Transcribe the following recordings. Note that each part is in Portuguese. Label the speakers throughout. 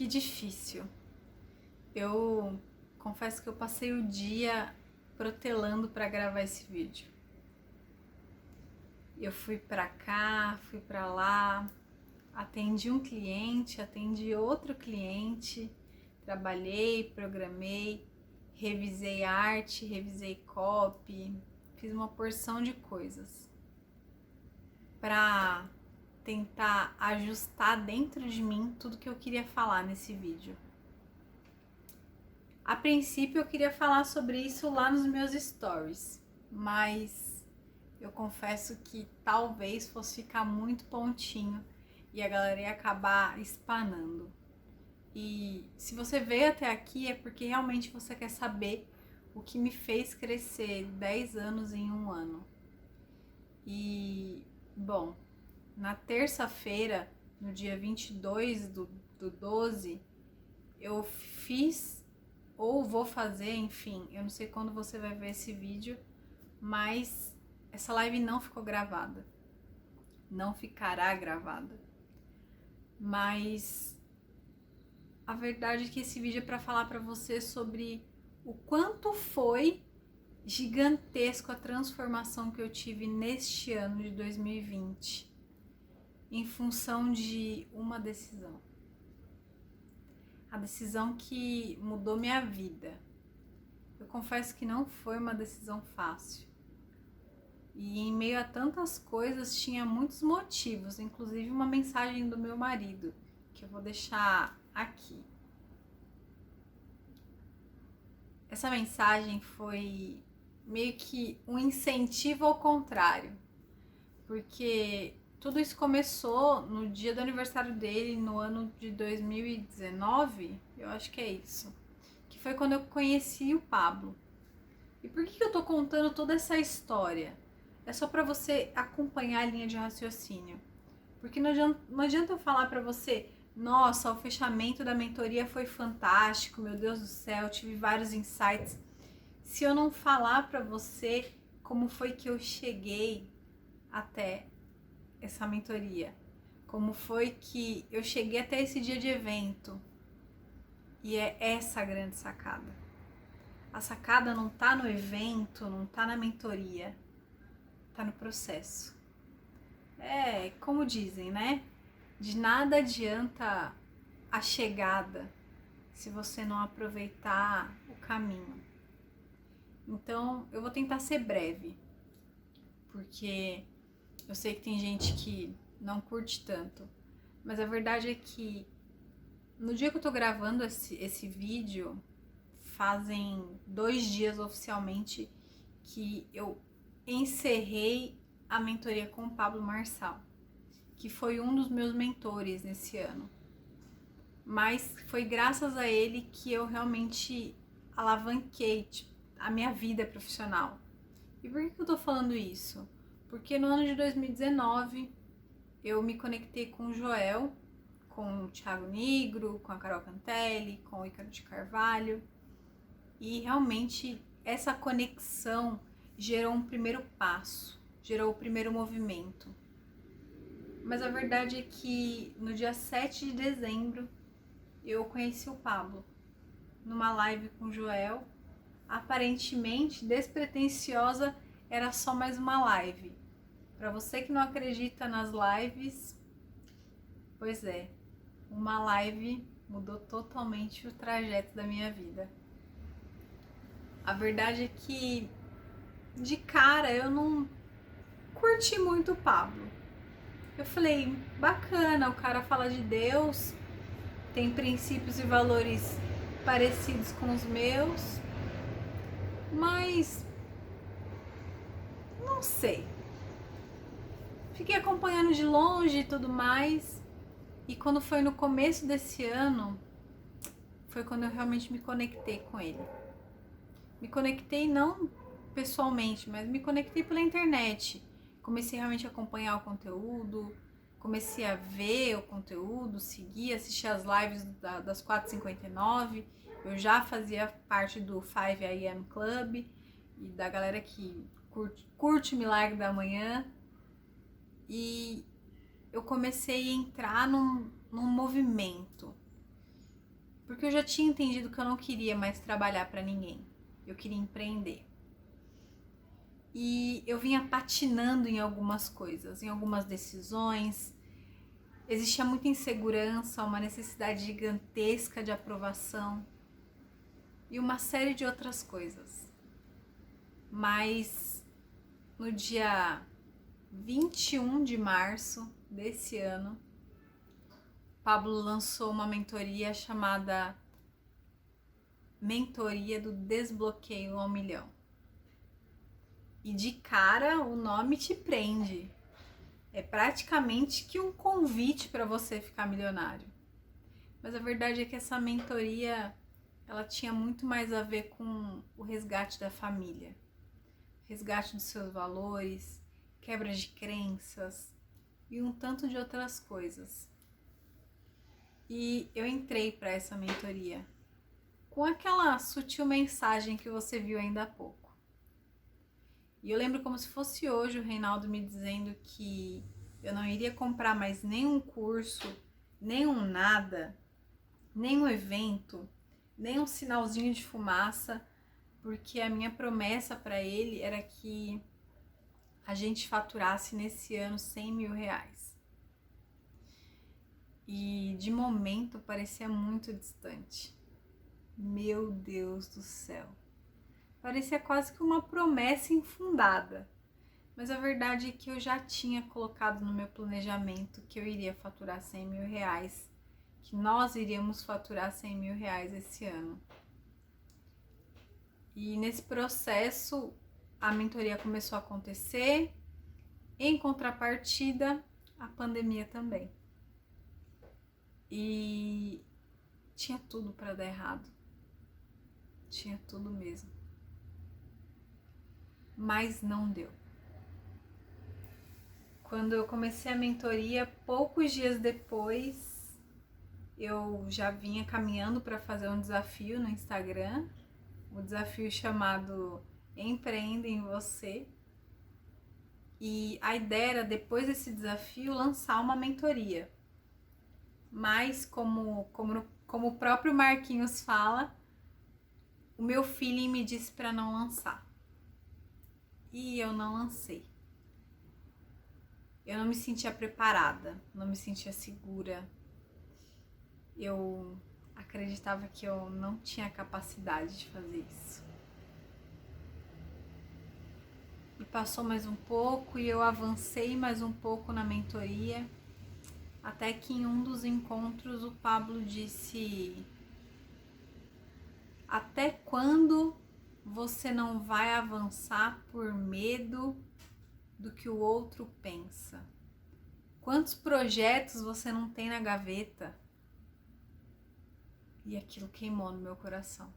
Speaker 1: Que difícil. Eu confesso que eu passei o dia protelando para gravar esse vídeo. Eu fui para cá, fui para lá, atendi um cliente, atendi outro cliente, trabalhei, programei, revisei arte, revisei copy, fiz uma porção de coisas para tentar ajustar dentro de mim tudo que eu queria falar nesse vídeo. A princípio eu queria falar sobre isso lá nos meus stories, mas eu confesso que talvez fosse ficar muito pontinho e a galera ia acabar espanando. E se você veio até aqui é porque realmente você quer saber o que me fez crescer 10 anos em um ano. E, bom, na terça-feira, no dia 22 do 12, eu fiz ou vou fazer, enfim, eu não sei quando você vai ver esse vídeo, mas essa live não ficou gravada. Não ficará gravada. Mas a verdade é que esse vídeo é para falar para você sobre o quanto foi gigantesco a transformação que eu tive neste ano de 2020 em função de uma decisão. A decisão que mudou minha vida. Eu confesso que não foi uma decisão fácil. E em meio a tantas coisas tinha muitos motivos, inclusive uma mensagem do meu marido, que eu vou deixar aqui. Essa mensagem foi meio que um incentivo ao contrário, porque tudo isso começou no dia do aniversário dele, no ano de 2019, eu acho que é isso, que foi quando eu conheci o Pablo. E por que eu tô contando toda essa história? É só para você acompanhar a linha de raciocínio. Porque não adianta eu falar para você, nossa, o fechamento da mentoria foi fantástico, meu Deus do céu, tive vários insights. Se eu não falar para você como foi que eu cheguei até essa mentoria, como foi que eu cheguei até esse dia de evento. E é essa a grande sacada. A sacada não tá no evento, não tá na mentoria, tá no processo. É, como dizem, né? De nada adianta a chegada se você não aproveitar o caminho. Então, eu vou tentar ser breve, porque eu sei que tem gente que não curte tanto, mas a verdade é que no dia que eu tô gravando esse vídeo, fazem 2 dias oficialmente que eu encerrei a mentoria com o Pablo Marçal, que foi um dos meus mentores nesse ano. Mas foi graças a ele que eu realmente alavanquei a minha vida profissional. E por que eu tô falando isso? Porque no ano de 2019 eu me conectei com o Joel, com o Thiago Nigro, com a Carol Cantelli, com o Ícaro de Carvalho. E realmente essa conexão gerou um primeiro passo, gerou o primeiro movimento. Mas a verdade é que no dia 7 de dezembro eu conheci o Pablo numa live com o Joel. Aparentemente despretensiosa, era só mais uma live. Para você que não acredita nas lives, pois é, uma live mudou totalmente o trajeto da minha vida. A verdade é que de cara eu não curti muito o Pablo. Eu falei, bacana, o cara fala de Deus, tem princípios e valores parecidos com os meus, mas não sei. Fiquei acompanhando de longe e tudo mais, e quando foi no começo desse ano, foi quando eu realmente me conectei com ele. Me conectei não pessoalmente, mas me conectei pela internet. Comecei realmente a acompanhar o conteúdo, comecei a ver o conteúdo, seguir, assistir as lives das 4h59. Eu já fazia parte do 5am Club e da galera que curte o Milagre da Manhã. E eu comecei a entrar num movimento Porque eu já tinha entendido que eu não queria mais trabalhar para ninguém. Eu queria empreender. E eu vinha patinando em algumas coisas, em algumas decisões. Existia muita insegurança, uma necessidade gigantesca de aprovação e uma série de outras coisas. Mas no dia 21 de março desse ano, Pablo lançou uma mentoria chamada Mentoria do Desbloqueio ao Milhão. E de cara o nome te prende. É praticamente que um convite para você ficar milionário. Mas a verdade é que essa mentoria, ela tinha muito mais a ver com o resgate da família, resgate dos seus valores, quebra de crenças e um tanto de outras coisas. E eu entrei para essa mentoria com aquela sutil mensagem que você viu ainda há pouco. E eu lembro como se fosse hoje o Reinaldo me dizendo que eu não iria comprar mais nenhum curso, nenhum nada, nenhum evento, nenhum sinalzinho de fumaça, porque a minha promessa para ele era que a gente faturasse nesse ano 100 mil reais. E de momento parecia muito distante. Meu Deus do céu. Parecia quase que uma promessa infundada. Mas a verdade é que eu já tinha colocado no meu planejamento que eu iria faturar 100 mil reais, que nós iríamos faturar 100 mil reais esse ano. E nesse processo, a mentoria começou a acontecer, em contrapartida, a pandemia também. E tinha tudo para dar errado. Tinha tudo mesmo. Mas não deu. Quando eu comecei a mentoria, poucos dias depois, eu já vinha caminhando para fazer um desafio no Instagram, o desafio chamado Empreenda em Você. E a ideia era, depois desse desafio, lançar uma mentoria. Mas, como o próprio Marquinhos fala, o meu feeling me disse para não lançar. E eu não lancei. Eu não me sentia preparada, não me sentia segura. Eu acreditava que eu não tinha capacidade de fazer isso. E passou mais um pouco e eu avancei mais um pouco na mentoria, até que em um dos encontros o Pablo disse: até quando você não vai avançar por medo do que o outro pensa? Quantos projetos você não tem na gaveta? E aquilo queimou no meu coração.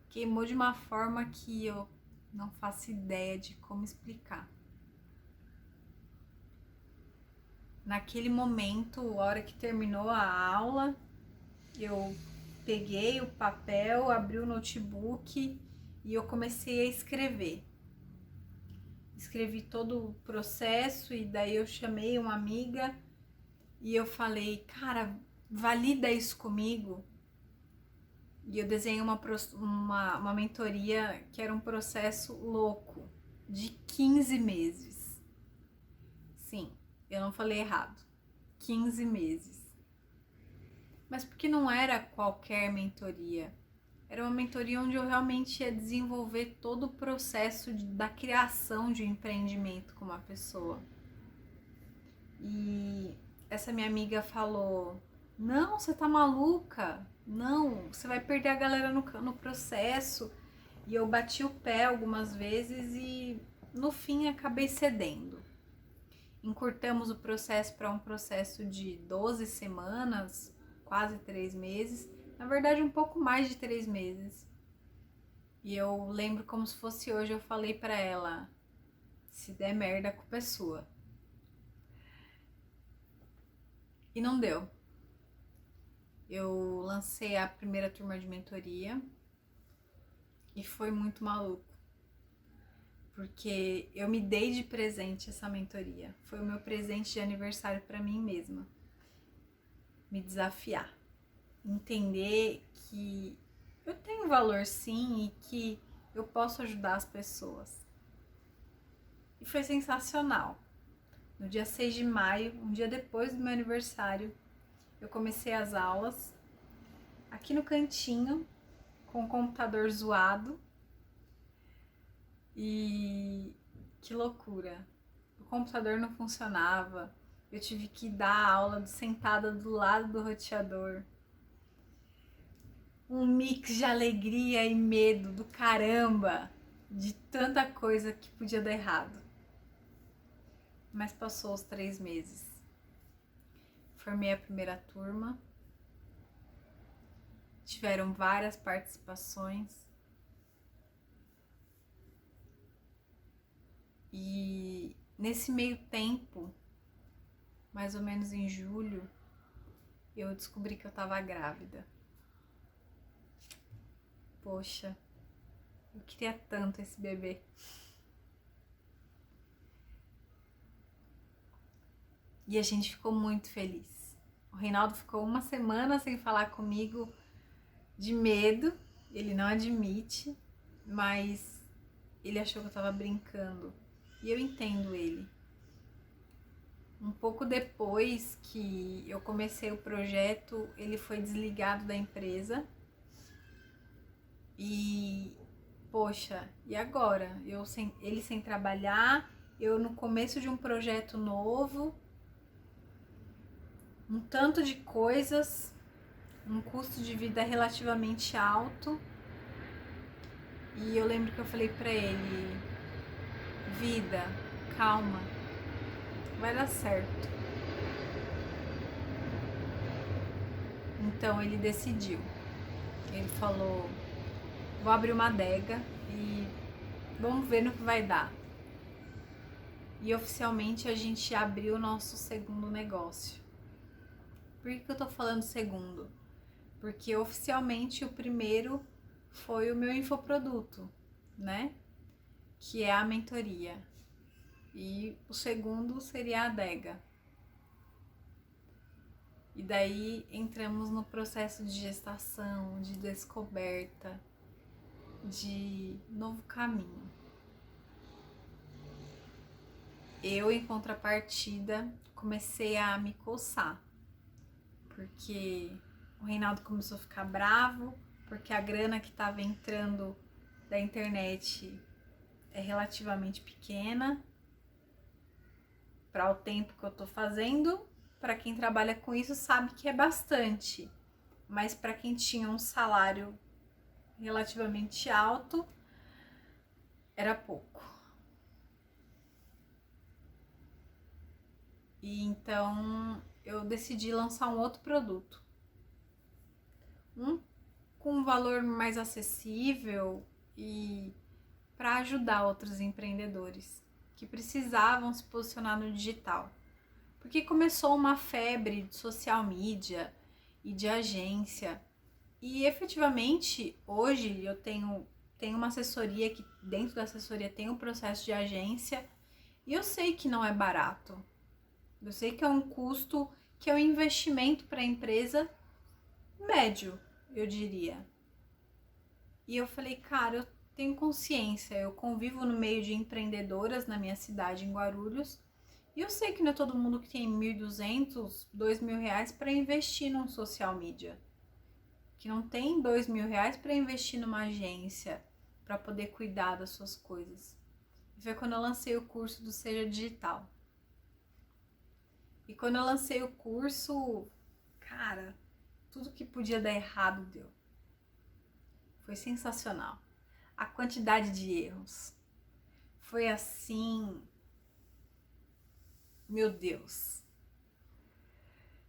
Speaker 1: Queimou de uma forma que eu não faço ideia de como explicar. Naquele momento, a hora que terminou a aula, eu peguei o papel, abri o notebook e eu comecei a escrever. Escrevi todo o processo e daí eu chamei uma amiga e eu falei: cara, valida isso comigo. E eu desenhei uma mentoria que era um processo louco, de 15 meses. Sim, eu não falei errado. 15 meses. Mas porque não era qualquer mentoria. Era uma mentoria onde eu realmente ia desenvolver todo o processo da criação de um empreendimento com uma pessoa. E essa minha amiga falou: não, você tá maluca? Não, você vai perder a galera no processo. E eu bati o pé algumas vezes e no fim acabei cedendo. Encurtamos o processo para um processo de 12 semanas, quase 3 meses. Na verdade, um pouco mais de 3 meses. E eu lembro como se fosse hoje, eu falei para ela: se der merda, a culpa é sua. E não deu. Eu lancei a primeira turma de mentoria e foi muito maluco, porque eu me dei de presente essa mentoria. Foi o meu presente de aniversário para mim mesma, me desafiar. entender que eu tenho valor sim e que eu posso ajudar as pessoas. E foi sensacional. No dia 6 de maio, um dia depois do meu aniversário, eu comecei as aulas aqui no cantinho, com o computador zoado. E que loucura! O computador não funcionava. Eu tive que dar aula sentada do lado do roteador. Um mix de alegria e medo do caramba, de tanta coisa que podia dar errado. Mas passou os 3 meses. Formei a primeira turma. Tiveram várias participações. E nesse meio tempo, mais ou menos em julho, eu descobri que eu tava grávida. Poxa, eu queria tanto esse bebê. E a gente ficou muito feliz. O Reinaldo ficou uma semana sem falar comigo de medo. Ele não admite, mas ele achou que eu tava brincando. E eu entendo ele. Um pouco depois que eu comecei o projeto, ele foi desligado da empresa. E, poxa, e agora? Ele sem trabalhar, eu no começo de um projeto novo, um tanto de coisas, um custo de vida relativamente alto. E eu lembro que eu falei pra ele: vida, calma, vai dar certo. Então ele decidiu. Ele falou: vou abrir uma adega e vamos ver no que vai dar. E oficialmente a gente abriu o nosso segundo negócio. Por que eu tô falando segundo? Porque oficialmente o primeiro foi o meu infoproduto, né? Que é a mentoria. E o segundo seria a adega. E daí entramos no processo de gestação, de descoberta, de novo caminho. Eu, em contrapartida, comecei a me coçar, porque o Reinaldo começou a ficar bravo, porque a grana que estava entrando da internet é relativamente pequena para o tempo que eu tô fazendo. Para quem trabalha com isso sabe que é bastante, mas para quem tinha um salário relativamente alto, era pouco. E então eu decidi lançar um outro produto, com um valor mais acessível e para ajudar outros empreendedores que precisavam se posicionar no digital. Porque começou uma febre de social media e de agência. E efetivamente, hoje eu tenho uma assessoria que dentro da assessoria tem um processo de agência e eu sei que não é barato. Eu sei que é um custo, que é um investimento para a empresa médio, eu diria. E eu falei, cara, eu tenho consciência, eu convivo no meio de empreendedoras na minha cidade, em Guarulhos, e eu sei que não é todo mundo que tem 1.200, 2.000 reais para investir num social media. Que não tem 2.000 reais para investir numa agência, para poder cuidar das suas coisas. E foi quando eu lancei o curso do Seja Digital. E quando eu lancei o curso, cara, tudo que podia dar errado deu. Foi sensacional. A quantidade de erros foi assim, meu Deus.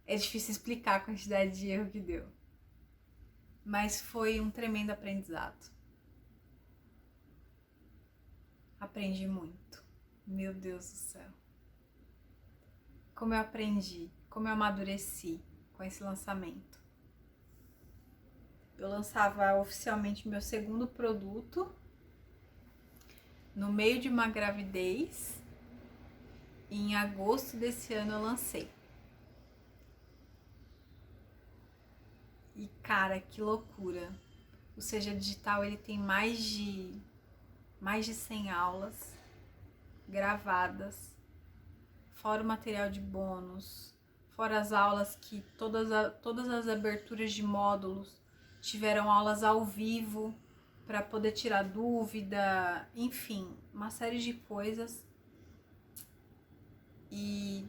Speaker 1: É difícil explicar a quantidade de erro que deu. Mas foi um tremendo aprendizado. Aprendi muito. Meu Deus do céu. Como eu aprendi, como eu amadureci com esse lançamento. Eu lançava oficialmente meu segundo produto no meio de uma gravidez e em agosto desse ano eu lancei. E cara, que loucura. O Seja Digital, ele tem mais de 100 aulas gravadas, fora o material de bônus, fora as aulas que todas as aberturas de módulos tiveram aulas ao vivo para poder tirar dúvida, enfim, uma série de coisas. E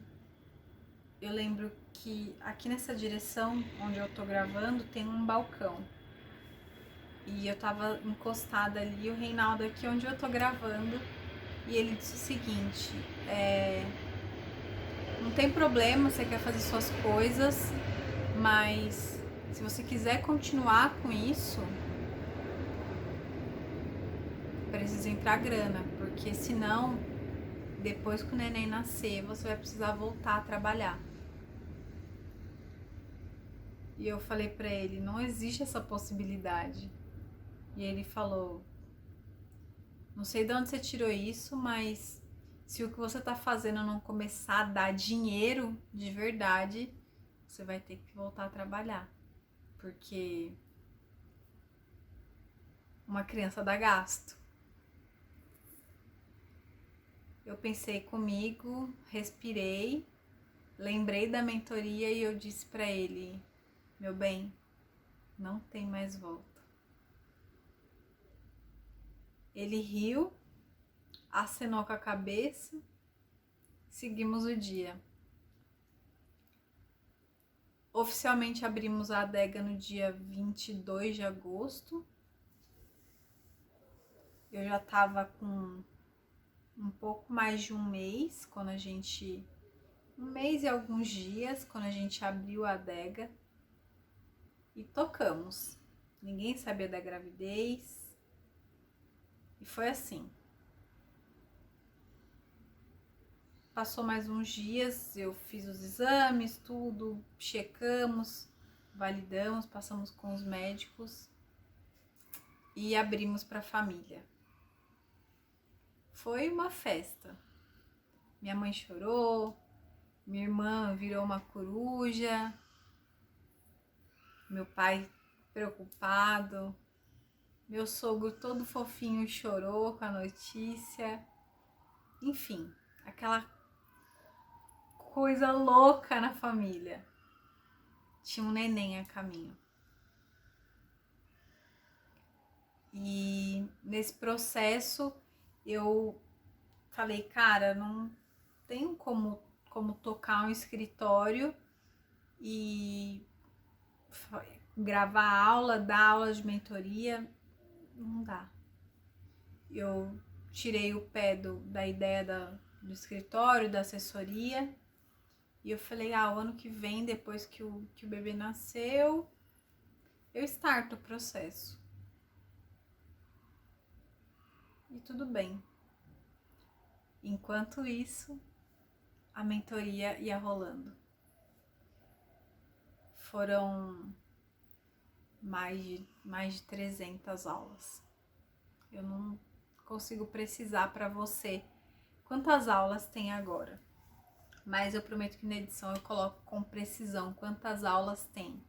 Speaker 1: eu lembro que aqui nessa direção onde eu tô gravando tem um balcão. E eu tava encostada ali, o Reinaldo aqui onde eu tô gravando, e ele disse o seguinte: não tem problema, você quer fazer suas coisas, mas se você quiser continuar com isso, precisa entrar grana, porque senão, depois que o neném nascer, você vai precisar voltar a trabalhar. E eu falei pra ele, não existe essa possibilidade. E ele falou, não sei de onde você tirou isso, mas se o que você tá fazendo não começar a dar dinheiro de verdade, você vai ter que voltar a trabalhar. Porque uma criança dá gasto. Eu pensei comigo, respirei, lembrei da mentoria e eu disse pra ele, meu bem, não tem mais volta. Ele riu, acenou com a cabeça, seguimos o dia. Oficialmente abrimos a adega no dia 22 de agosto. Eu já estava com um pouco mais de um mês, um mês e alguns dias, quando a gente abriu a adega. E tocamos. Ninguém sabia da gravidez. E foi assim. Passou mais uns dias, eu fiz os exames, tudo, checamos, validamos, passamos com os médicos e abrimos para a família. Foi uma festa. Minha mãe chorou, minha irmã virou uma coruja, meu pai preocupado, meu sogro todo fofinho chorou com a notícia. Enfim, aquela coisa louca na família. Tinha um neném a caminho. E nesse processo eu falei, cara, não tenho como tocar um escritório e gravar aula, dar aula de mentoria, não dá. Eu tirei o pé da ideia do escritório, da assessoria, e eu falei, o ano que vem, depois que o bebê nasceu, eu starto o processo. E tudo bem. Enquanto isso, a mentoria ia rolando. Foram mais de 300 aulas. Eu não consigo precisar para você quantas aulas tem agora, mas eu prometo que na edição eu coloco com precisão quantas aulas tem.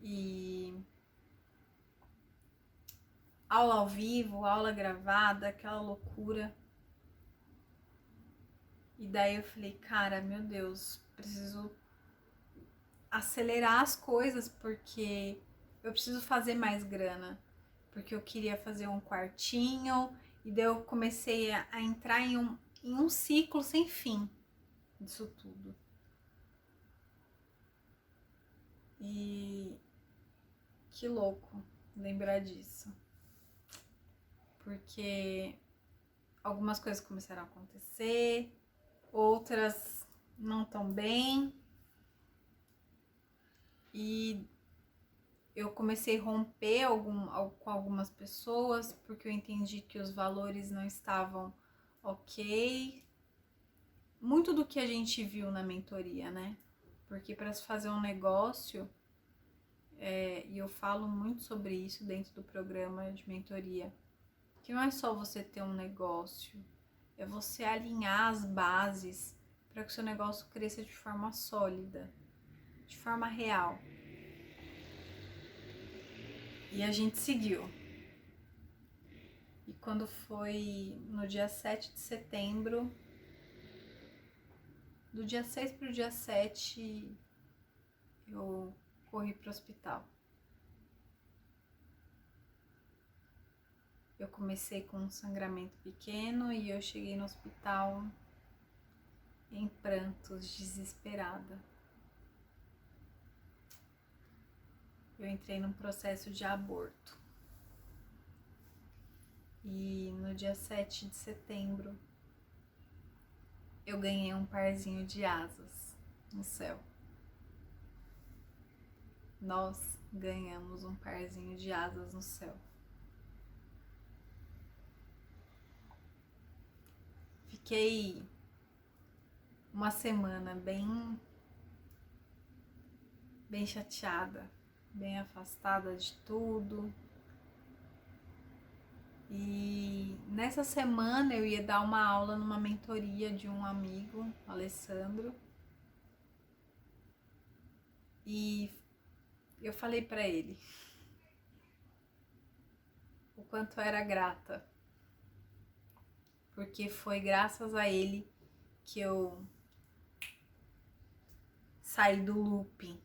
Speaker 1: E aula ao vivo, aula gravada, aquela loucura. E daí eu falei, cara, meu Deus, preciso acelerar as coisas porque eu preciso fazer mais grana. Porque eu queria fazer um quartinho e daí eu comecei a entrar em um ciclo sem fim disso tudo. E que louco lembrar disso. Porque algumas coisas começaram a acontecer, outras não tão bem. E eu comecei a romper com algumas pessoas porque eu entendi que os valores não estavam ok. Muito do que a gente viu na mentoria, né? Porque para se fazer um negócio, e eu falo muito sobre isso dentro do programa de mentoria, que não é só você ter um negócio, é você alinhar as bases para que o seu negócio cresça de forma sólida, de forma real. E a gente seguiu. E quando foi no dia 7 de setembro, do dia 6 para o dia 7, eu corri para o hospital. Eu comecei com um sangramento pequeno e eu cheguei no hospital em prantos, desesperada. Eu entrei num processo de aborto. E no dia 7 de setembro eu ganhei um parzinho de asas no céu. Nós ganhamos um parzinho de asas no céu. Fiquei uma semana bem chateada, bem afastada de tudo. E nessa semana eu ia dar uma aula numa mentoria de um amigo, Alessandro. E eu falei para ele o quanto era grata, porque foi graças a ele que eu saí do looping.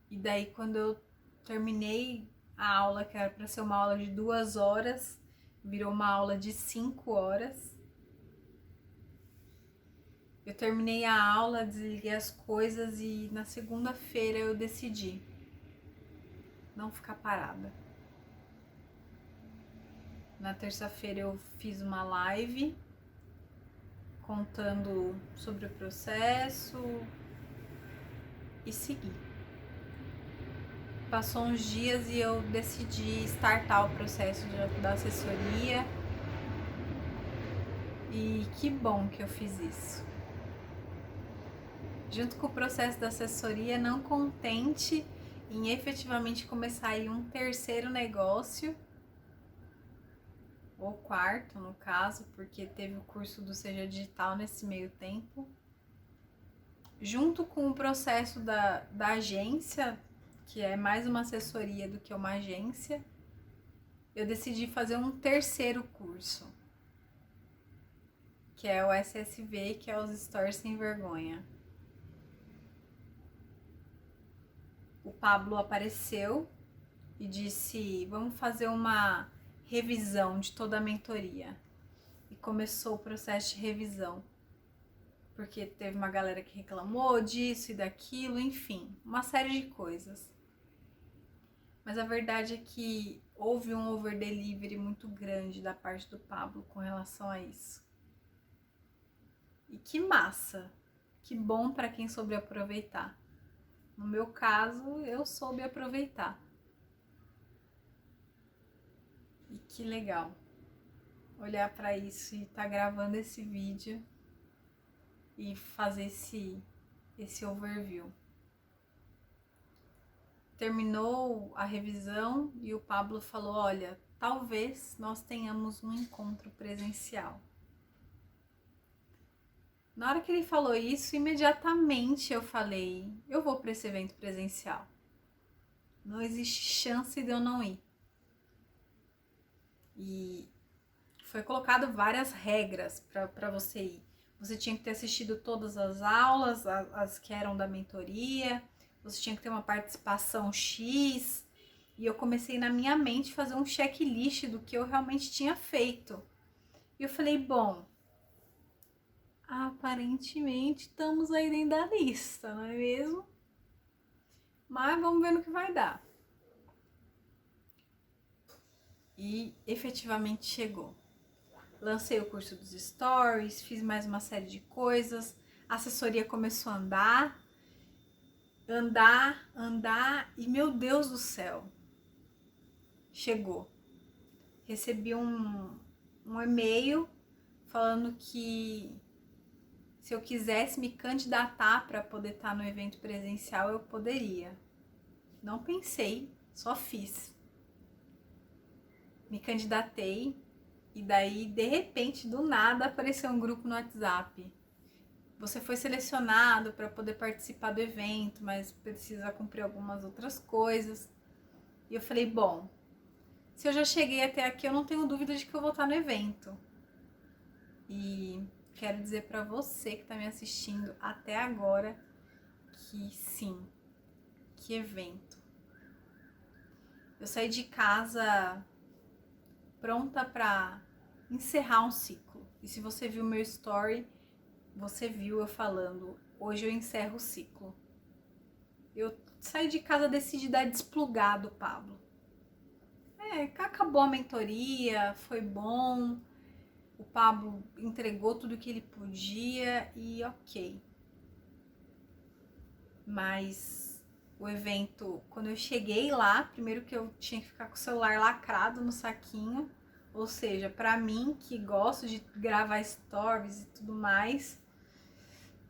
Speaker 1: E daí quando eu terminei a aula, que era para ser uma aula de 2 horas, virou uma aula de 5 horas. Eu terminei a aula, desliguei as coisas e na segunda-feira eu decidi não ficar parada. Na terça-feira eu fiz uma live contando sobre o processo e segui. Passou uns dias e eu decidi startar o processo da assessoria. E que bom que eu fiz isso. Junto com o processo da assessoria, não contente em efetivamente começar aí um terceiro negócio, ou quarto no caso, porque teve o curso do Seja Digital nesse meio tempo. Junto com o processo da agência, que é mais uma assessoria do que uma agência, eu decidi fazer um terceiro curso, que é o SSV, que é os Stories Sem Vergonha. O Pablo apareceu e disse: vamos fazer uma revisão de toda a mentoria. E começou o processo de revisão, porque teve uma galera que reclamou disso e daquilo, enfim, uma série de coisas. Mas a verdade é que houve um over delivery muito grande da parte do Pablo com relação a isso. E que massa, que bom para quem soube aproveitar. No meu caso, eu soube aproveitar. E que legal olhar para isso e estar gravando esse vídeo e fazer esse overview. Terminou a revisão e o Pablo falou: olha, talvez nós tenhamos um encontro presencial. Na hora que ele falou isso, imediatamente eu falei: eu vou para esse evento presencial. Não existe chance de eu não ir. E foi colocado várias regras para você ir. Você tinha que ter assistido todas as aulas, as que eram da mentoria, você tinha que ter uma participação X. E eu comecei na minha mente fazer um checklist do que eu realmente tinha feito. E eu falei: bom, aparentemente estamos aí dentro da lista, não é mesmo? Mas vamos ver no que vai dar. E efetivamente chegou. Lancei o curso dos stories, fiz mais uma série de coisas, a assessoria começou a andar e, meu Deus do céu, chegou. Recebi um e-mail falando que se eu quisesse me candidatar para poder estar no evento presencial, eu poderia. Não pensei, só fiz. Me candidatei e daí, de repente, do nada, apareceu um grupo no WhatsApp. você foi selecionado para poder participar do evento, mas precisa cumprir algumas outras coisas. E eu falei, bom, se eu já cheguei até aqui, eu não tenho dúvida de que eu vou estar no evento. E quero dizer para você que está me assistindo até agora que sim, que evento. Eu saí de casa pronta para encerrar um ciclo. E se você viu meu story, você viu eu falando, hoje eu encerro o ciclo. Eu saí de casa decidida a desplugar do Pablo. Acabou a mentoria, foi bom. O Pablo entregou tudo que ele podia e ok. Mas o evento, quando eu cheguei lá, primeiro que eu tinha que ficar com o celular lacrado no saquinho, ou seja, pra mim que gosto de gravar stories e tudo mais,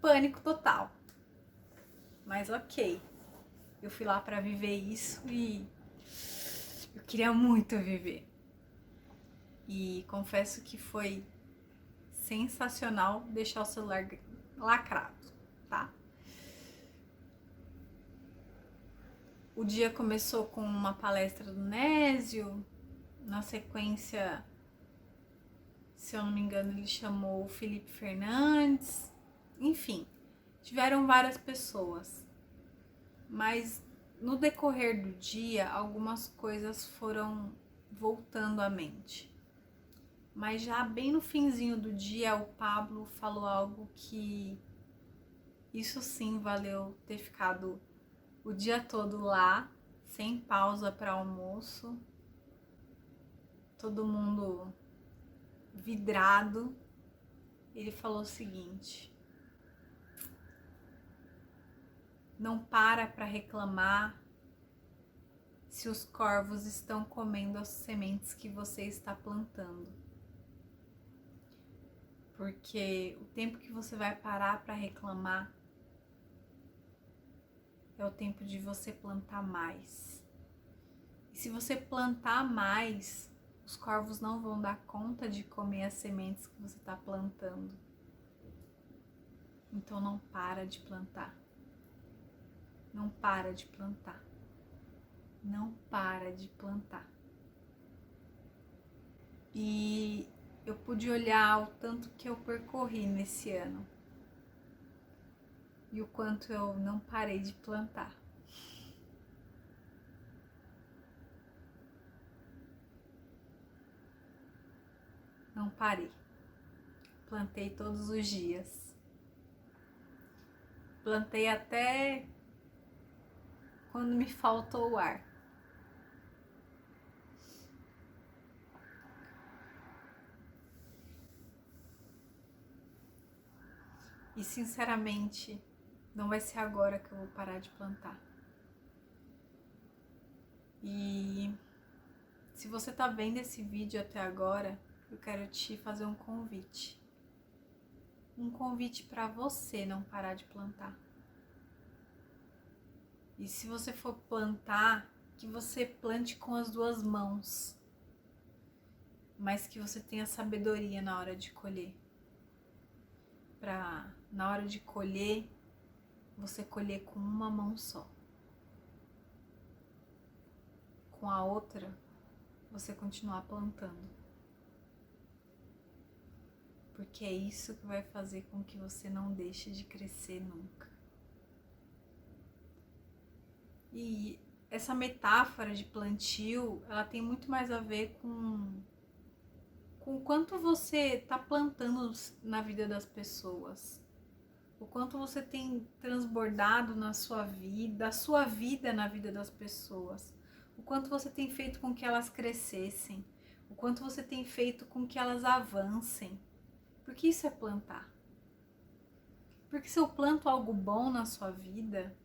Speaker 1: pânico total. Mas ok, eu fui lá pra viver isso e eu queria muito viver. E confesso que foi sensacional deixar o celular lacrado, tá? O dia começou com uma palestra do Nésio, na sequência, se eu não me engano, ele chamou o Felipe Fernandes, enfim, tiveram várias pessoas, mas no decorrer do dia, algumas coisas foram voltando à mente. Mas já bem no finzinho do dia, o Pablo falou algo que isso sim valeu ter ficado o dia todo lá, sem pausa para almoço, todo mundo vidrado. Ele falou o seguinte: não para reclamar se os corvos estão comendo as sementes que você está plantando. Porque o tempo que você vai parar para reclamar é o tempo de você plantar mais. E se você plantar mais, os corvos não vão dar conta de comer as sementes que você está plantando. Então não para de plantar. Não para de plantar. Não para de plantar. E eu pude olhar o tanto que eu percorri nesse ano. E o quanto eu não parei de plantar. Não parei. Plantei todos os dias. Plantei até quando me faltou o ar. E sinceramente, não vai ser agora que eu vou parar de plantar. E se você tá vendo esse vídeo até agora, eu quero te fazer um convite. Um convite para você não parar de plantar. E se você for plantar, que você plante com as duas mãos, mas que você tenha sabedoria na hora de colher. Pra, na hora de colher, você colher com uma mão só. Com a outra, você continuar plantando. Porque é isso que vai fazer com que você não deixe de crescer nunca. E essa metáfora de plantio, ela tem muito mais a ver com o quanto você está plantando na vida das pessoas. O quanto você tem transbordado na sua vida, a sua vida na vida das pessoas. O quanto você tem feito com que elas crescessem. O quanto você tem feito com que elas avancem. Porque isso é plantar. Porque se eu planto algo bom na sua vida,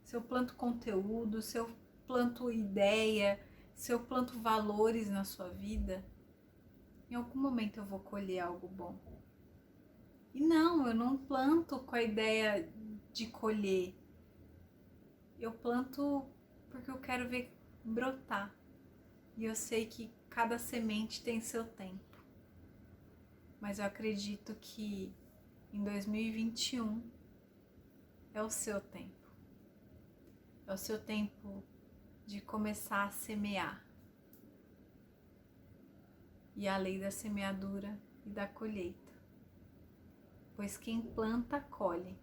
Speaker 1: se eu planto conteúdo, se eu planto ideia, se eu planto valores na sua vida, em algum momento eu vou colher algo bom. E não, eu não planto com a ideia de colher. Eu planto porque eu quero ver brotar. E eu sei que cada semente tem seu tempo. Mas eu acredito que em 2021 é o seu tempo. É o seu tempo de começar a semear. E a lei da semeadura e da colheita. Pois quem planta, colhe.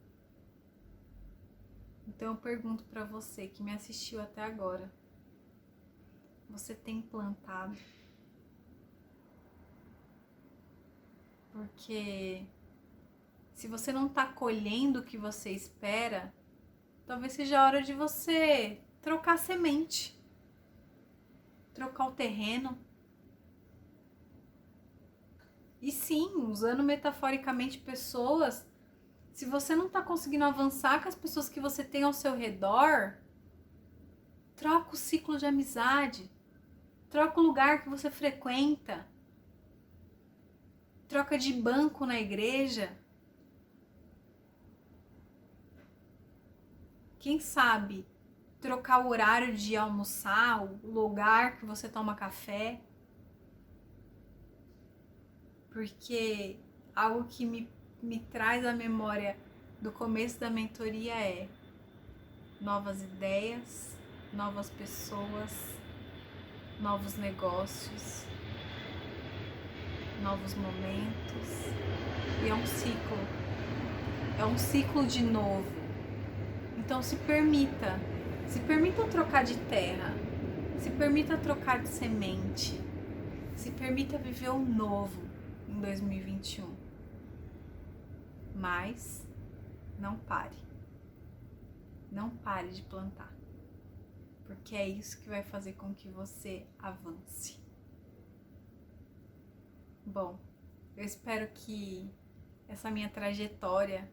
Speaker 1: Então eu pergunto para você que me assistiu até agora. Você tem plantado? Porque se você não está colhendo o que você espera, talvez seja a hora de você trocar a semente, trocar o terreno. E sim, usando metaforicamente pessoas, se você não está conseguindo avançar com as pessoas que você tem ao seu redor, troca o ciclo de amizade, troca o lugar que você frequenta, troca de banco na igreja. Quem sabe trocar o horário de almoçar, o lugar que você toma café. Porque algo que me traz à memória do começo da mentoria é novas ideias, novas pessoas, novos negócios, novos momentos. E é um ciclo de novo. Então se permita trocar de terra, se permita trocar de semente, se permita viver o novo em 2021. Mas não pare. Não pare de plantar. Porque é isso que vai fazer com que você avance. Bom, eu espero que essa minha trajetória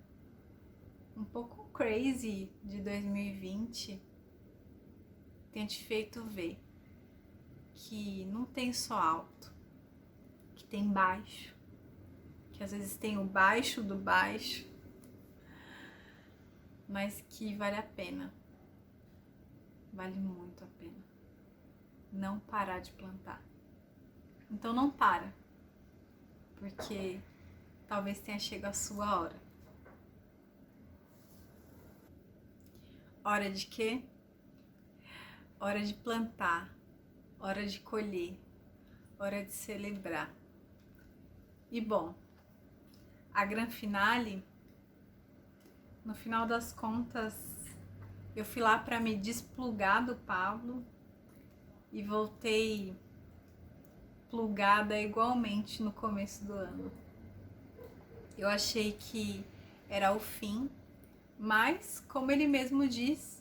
Speaker 1: um pouco crazy de 2020 tenha te feito ver que não tem só alto, que tem baixo, que às vezes tem o baixo do baixo, mas que vale a pena, vale muito a pena não parar de plantar. Então não para, porque talvez tenha chegado a sua hora. Hora de quê? Hora de plantar, hora de colher, hora de celebrar. E bom, a grande finale, no final das contas, eu fui lá para me desplugar do Pablo e voltei plugada igualmente no começo do ano. Eu achei que era o fim, mas, como ele mesmo diz,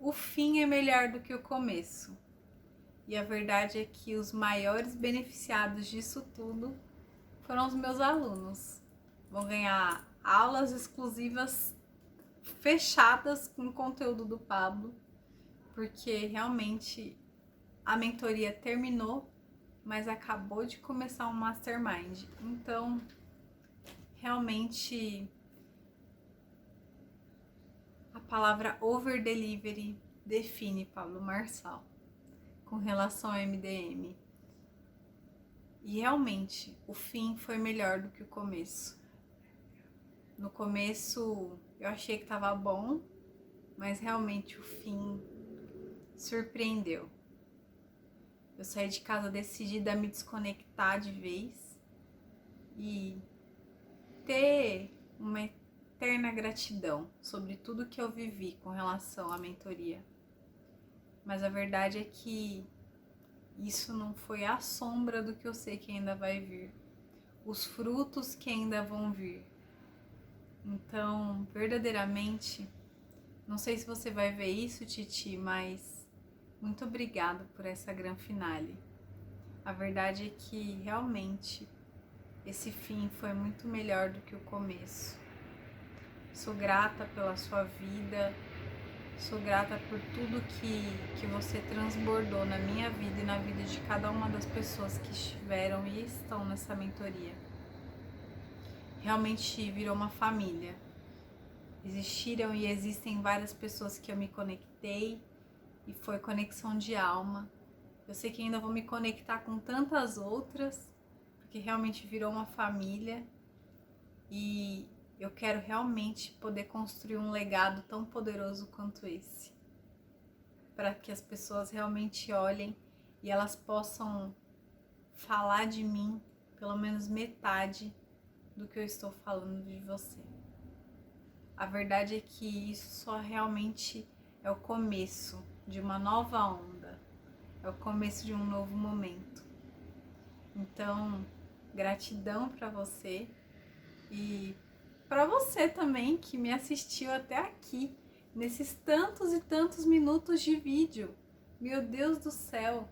Speaker 1: o fim é melhor do que o começo. E a verdade é que os maiores beneficiados disso tudo foram os meus alunos. Vão ganhar aulas exclusivas fechadas com o conteúdo do Pablo, porque realmente a mentoria terminou, mas acabou de começar um mastermind. Então, realmente, a palavra over delivery define Pablo Marçal com relação ao MDM. E realmente, o fim foi melhor do que o começo. No começo, eu achei que estava bom, mas realmente o fim surpreendeu. Eu saí de casa decidida a me desconectar de vez e ter uma eterna gratidão sobre tudo que eu vivi com relação à mentoria. Mas a verdade é que isso não foi a sombra do que eu sei que ainda vai vir. Os frutos que ainda vão vir. Então, verdadeiramente, não sei se você vai ver isso, Titi, mas muito obrigada por essa grande finale. A verdade é que realmente esse fim foi muito melhor do que o começo. Sou grata pela sua vida, sou grata por tudo que você transbordou na minha vida e na vida de cada uma das pessoas que estiveram e estão nessa mentoria. Realmente virou uma família. Existiram e existem várias pessoas que eu me conectei e foi conexão de alma. Eu sei que ainda vou me conectar com tantas outras, porque realmente virou uma família. E eu quero realmente poder construir um legado tão poderoso quanto esse, para que as pessoas realmente olhem e elas possam falar de mim pelo menos metade do que eu estou falando de você. A verdade é que isso só realmente é o começo de uma nova onda, é o começo de um novo momento. Então, gratidão para você e para você também que me assistiu até aqui, nesses tantos e tantos minutos de vídeo. Meu Deus do céu!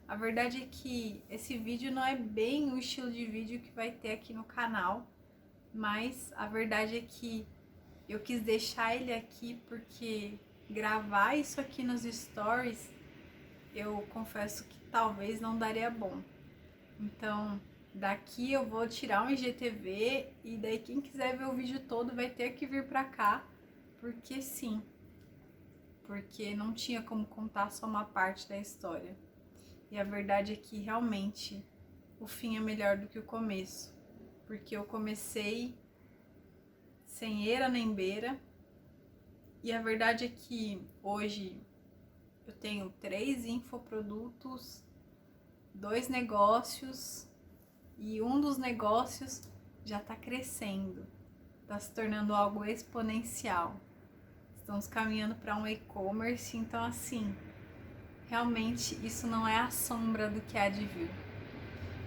Speaker 1: A verdade é que esse vídeo não é bem o estilo de vídeo que vai ter aqui no canal, mas a verdade é que eu quis deixar ele aqui porque gravar isso aqui nos stories, eu confesso que talvez não daria bom. Então, daqui eu vou tirar um IGTV e daí quem quiser ver o vídeo todo vai ter que vir pra cá, porque sim, porque não tinha como contar só uma parte da história. E a verdade é que realmente o fim é melhor do que o começo, porque eu comecei sem eira nem beira, e a verdade é que hoje eu tenho 3 infoprodutos, 2 negócios, e um dos negócios já está crescendo, está se tornando algo exponencial. Estamos caminhando para um e-commerce, então assim, realmente isso não é a sombra do que há de vir.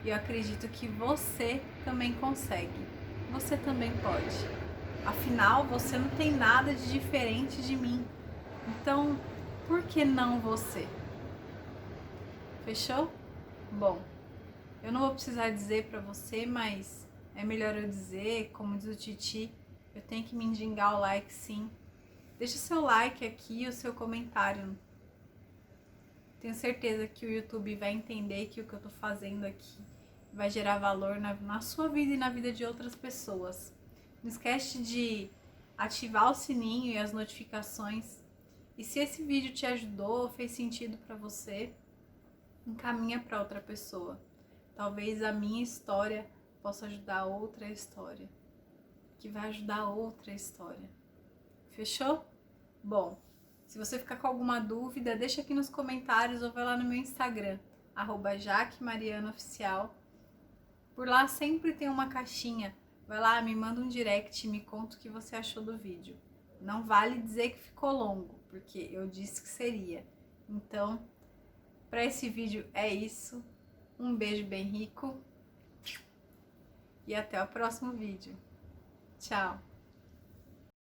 Speaker 1: E eu acredito que você também consegue, você também pode. Afinal, você não tem nada de diferente de mim, então por que não você? Fechou? Bom, eu não vou precisar dizer pra você, mas é melhor eu dizer, como diz o Titi, eu tenho que mendigar o like sim. Deixa seu like aqui e o seu comentário. Tenho certeza que o YouTube vai entender que o que eu tô fazendo aqui vai gerar valor na sua vida e na vida de outras pessoas. Não esquece de ativar o sininho e as notificações. E se esse vídeo te ajudou, fez sentido pra você, encaminha para outra pessoa. Talvez a minha história possa ajudar outra história, que vai ajudar outra história. Fechou? Bom, se você ficar com alguma dúvida, deixa aqui nos comentários ou vai lá no meu Instagram, @jaquemarianaoficial. Por lá sempre tem uma caixinha. Vai lá, me manda um direct e me conta o que você achou do vídeo. Não vale dizer que ficou longo, porque eu disse que seria. Então, para esse vídeo é isso. Um beijo bem rico e até o próximo vídeo. Tchau!